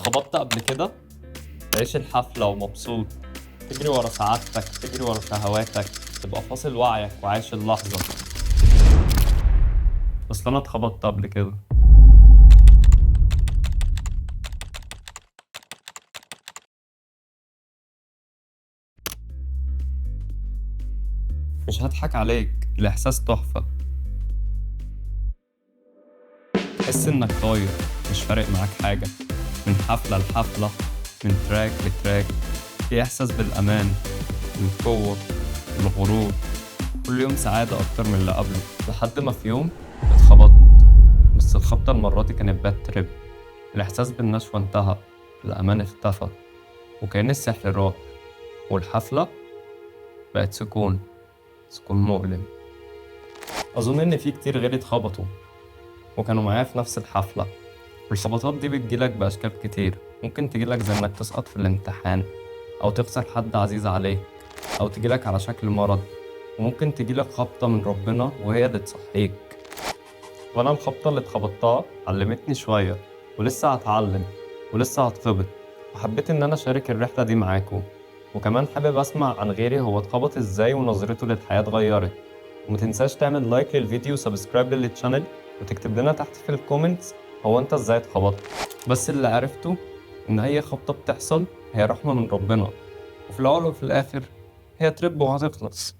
اتخبطت قبل كده؟ تعيش الحفلة ومبسوط، تجري ورا سعادتك، تجري ورا شهواتك، تبقى فاصل وعيك وعايش اللحظة. بس أنا اتخبطت قبل كده. مش هضحك عليك، الإحساس تحفة. تحس إنك طاير، مش فارق معاك حاجة. من حفلة لحفلة، من تراك لتراك، في إحساس بالأمان، بالقوة، بالغرور. كل يوم سعادة أكتر من اللي قبله، لحد ما في يوم اتخبطت. بس الخبطة المرة دي كانت باد تريب. الإحساس بالنشوة انتهى، الأمان اختفى، وكأن السحر راح، والحفلة بقت سكون، سكون مؤلم. أظن إن في كتير غيري اتخبطوا وكانوا معايا في نفس الحفلة. الخبطات دي بتجيلك بأشكال كتير. ممكن تجيلك زي إنك تسقط في الامتحان، أو تخسر حد عزيز عليك، أو تجيلك على شكل مرض، وممكن تجيلك خبطة من ربنا وهي اللي تصحيك. وأنا الخبطة اللي اتخبطتها علمتني شوية، ولسه هتعلم، ولسه هتخبط. وحبيت إن أنا أشارك الرحلة دي معاكم، وكمان حابب أسمع عن غيري هو اتخبط إزاي ونظرته للحياة اتغيرت. ومتنساش تعمل لايك للفيديو وسبسكرايب للتشانل، وتكتب لنا تحت في الكومنتس هو أنت إزاي اتخبطت. بس اللي عرفته إن أي خبطة بتحصل هي رحمة من ربنا، وفي الأول وفي الآخر هي ترب وهتخلص.